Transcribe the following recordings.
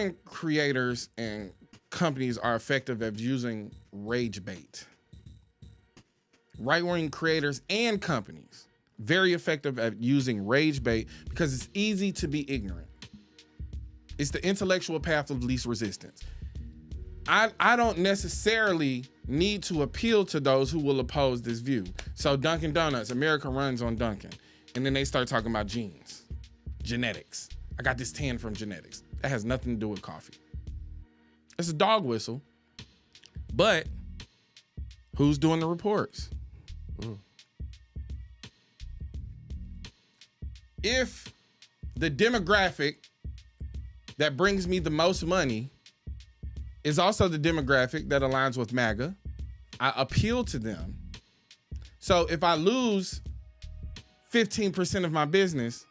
right-wing creators and companies are effective at using rage bait. Right-wing creators and companies, very effective at using rage bait because it's easy to be ignorant. It's the intellectual path of least resistance. I don't necessarily need to appeal to those who will oppose this view. So Dunkin' Donuts, America runs on Dunkin'. And then they start talking about genes, genetics. I got this tan from genetics. That has nothing to do with coffee. It's a dog whistle. But who's doing the reports? If the demographic that brings me the most money is also the demographic that aligns with MAGA, I appeal to them. So if I lose 15% of my business,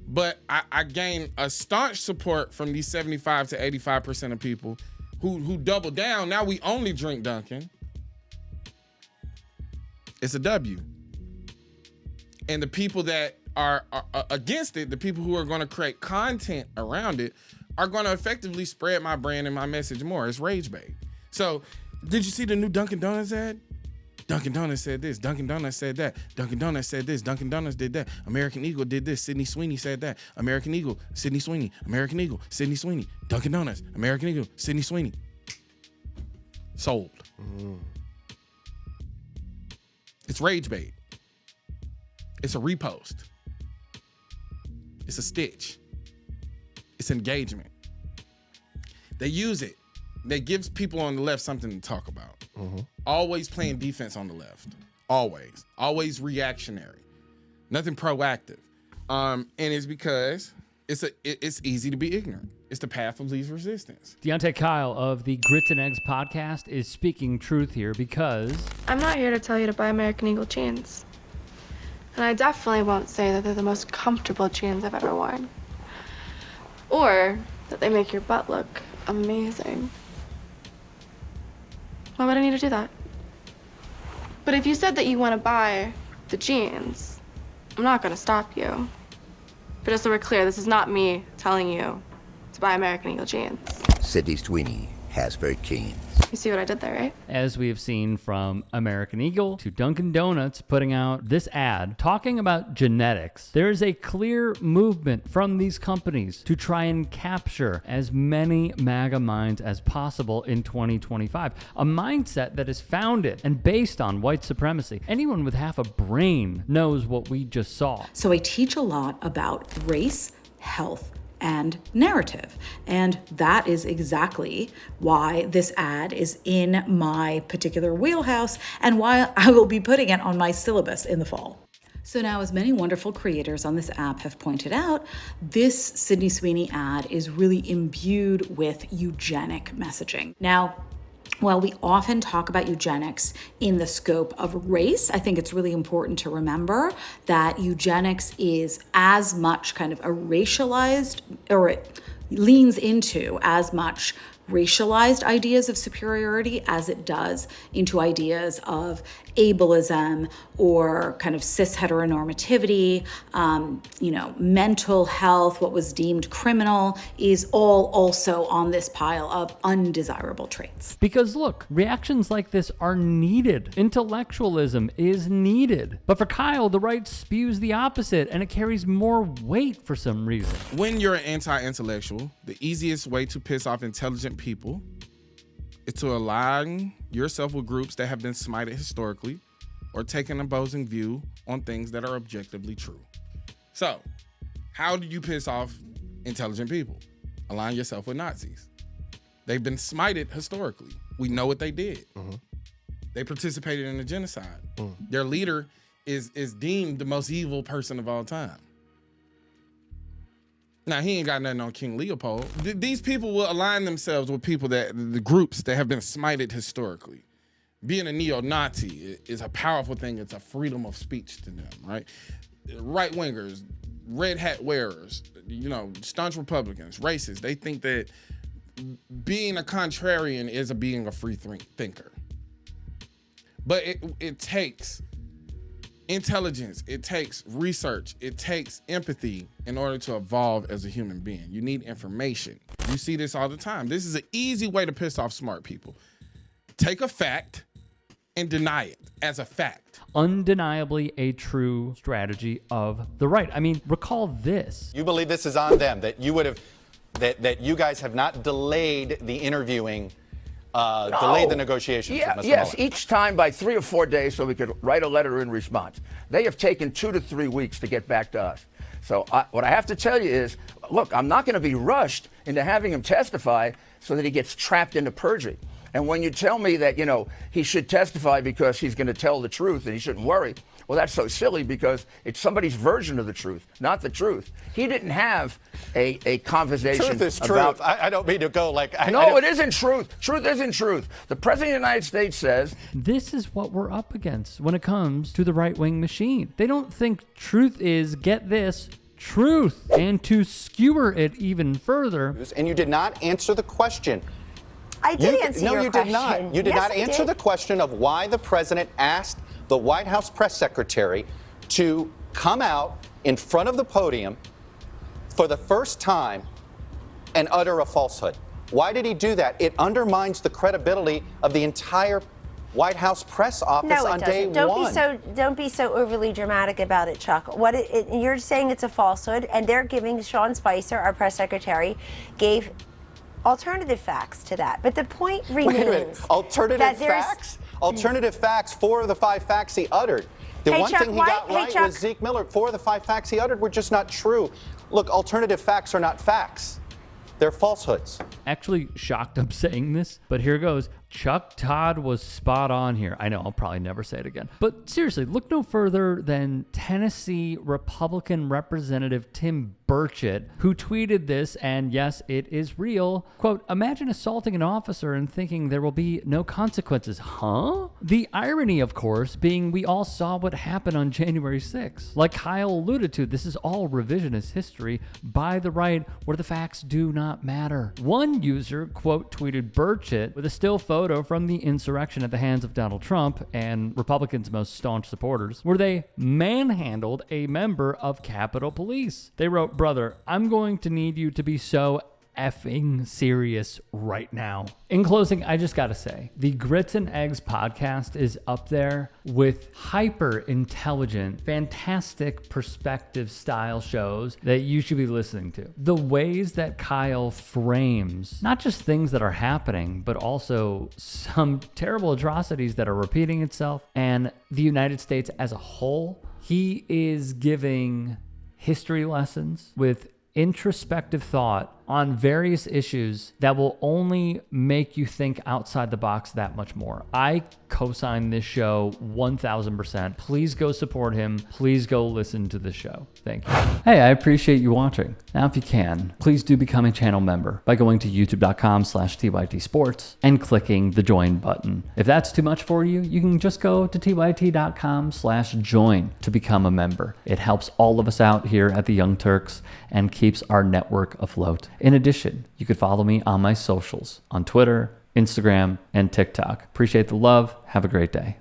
but I gain a staunch support from these 75 to 85% of people who double down, now we only drink Dunkin', it's a W. And the people that are against it, the people who are going to create content around it, are going to effectively spread my brand and my message more. It's rage bait. So, did you see the new Dunkin' Donuts ad? Dunkin' Donuts said this. Dunkin' Donuts said that. Dunkin' Donuts said this. Dunkin' Donuts did that. American Eagle did this. Sydney Sweeney said that. American Eagle, Sydney Sweeney. American Eagle, Sydney Sweeney. Dunkin' Donuts, American Eagle, Sydney Sweeney. Sold. It's rage bait. It's a repost. It's a stitch. It's engagement. They use it. That gives people on the left something to talk about. Always playing defense on the left. Always reactionary. Nothing proactive. And it's because it's easy to be ignorant. It's the path of least resistance. Deante Kyle of the Grits and Eggs podcast is speaking truth here because... I'm not here to tell you to buy American Eagle jeans. And I definitely won't say that they're the most comfortable jeans I've ever worn. Or that they make your butt look amazing. Why would I need to do that? But if you said that you want to buy the jeans, I'm not going to stop you. But just so we're clear, this is not me telling you to buy American Eagle jeans. Sydney Sweeney has very keen. You see what I did there, right? As we have seen from American Eagle to Dunkin' Donuts putting out this ad talking about genetics, there is a clear movement from these companies to try and capture as many MAGA minds as possible in 2025. A mindset that is founded and based on white supremacy. Anyone with half a brain knows what we just saw. So I teach a lot about race, health, and narrative. And that is exactly why this ad is in my particular wheelhouse and why I will be putting it on my syllabus in the fall. So now, as many wonderful creators on this app have pointed out, this Sydney Sweeney ad is really imbued with eugenic messaging. Now, while we often talk about eugenics in the scope of race, I think it's really important to remember that eugenics is as much kind of a racialized, or it leans into as much racialized ideas of superiority as it does into ideas of ableism or kind of cis heteronormativity, mental health, what was deemed criminal is all also on this pile of undesirable traits. Because look, reactions like this are needed. Intellectualism is needed. But for Kyle, the right spews the opposite and it carries more weight for some reason. When you're an anti-intellectual, the easiest way to piss off intelligent people is to align yourself with groups that have been smited historically or take an opposing view on things that are objectively true. So, how do you piss off intelligent people? Align yourself with Nazis. They've been smited historically. We know what they did. They participated in a genocide. Their leader is deemed the most evil person of all time. Now, he ain't got nothing on King Leopold. These people will align themselves with people the groups that have been smited historically. Being a neo-Nazi is a powerful thing. It's a freedom of speech to them, right? Right-wingers, red hat wearers, staunch Republicans, racists, they think that being a contrarian is being a free thinker. But it takes intelligence, it takes research, it takes empathy in order to evolve as a human being. You need information. You see this all the time. This is an easy way to piss off smart people. Take a fact and deny it as a fact. Undeniably a true strategy of the right. I mean, recall this. You believe this is on them, that you would have, that you guys have not delayed the interviewing, delayed the negotiations with Mr. Yes, Mueller. each time by 3 or 4 days so we could write a letter in response. They have taken 2 to 3 weeks to get back to us. So what I have to tell you is, look, I'm not going to be rushed into having him testify so that he gets trapped into perjury. And when you tell me that, you know, he should testify because he's going to tell the truth and he shouldn't worry, well, that's so silly because it's somebody's version of the truth, not the truth. He didn't have a conversation Truth is about... truth. I don't mean to go like... No, it isn't truth. Truth isn't truth. The President of the United States says... This is what we're up against when it comes to the right-wing machine. They don't think truth is, get this, truth. And to skewer it even further... And you did not answer the question. I did answer your question. No, you did not. You did not answer the question of why the president asked the White House press secretary to come out in front of the podium for the first time and utter a falsehood. Why did he do that? It undermines the credibility of the entire White House press office on day one. Don't be so overly dramatic about it, Chuck. You're saying it's a falsehood, and they're giving Sean Spicer, our press secretary, gave alternative facts to that. But the point remains. Wait a minute. Alternative facts? Alternative facts, 4 of the 5 facts he uttered. The one thing he got right was Zeke Miller. 4 of the 5 facts he uttered were just not true. Look, alternative facts are not facts. They're falsehoods. Actually shocked I'm saying this, but here goes. Chuck Todd was spot on here. I know, I'll probably never say it again. But seriously, look no further than Tennessee Republican Representative Tim Burchett, who tweeted this, and yes, it is real. Quote, imagine assaulting an officer and thinking there will be no consequences. Huh? The irony, of course, being we all saw what happened on January 6th. Like Kyle alluded to, this is all revisionist history by the right where the facts do not matter. One user, quote, tweeted Burchett with a still photo from the insurrection at the hands of Donald Trump and Republicans' most staunch supporters, where they manhandled a member of Capitol Police. They wrote, brother, I'm going to need you to be so effing serious right now. In closing, I just gotta say, the Grits and Eggs podcast is up there with hyper intelligent, fantastic perspective style shows that you should be listening to. The ways that Kyle frames not just things that are happening, but also some terrible atrocities that are repeating itself and the United States as a whole. He is giving history lessons with introspective thought on various issues that will only make you think outside the box that much more. I co-sign this show 1000%. Please go support him. Please go listen to the show. Thank you. Hey, I appreciate you watching. Now, if you can, please do become a channel member by going to youtube.com/TYT Sports and clicking the join button. If that's too much for you, you can just go to tyt.com/join to become a member. It helps all of us out here at the Young Turks and keeps our network afloat. In addition, you could follow me on my socials on Twitter, Instagram, and TikTok. Appreciate the love. Have a great day.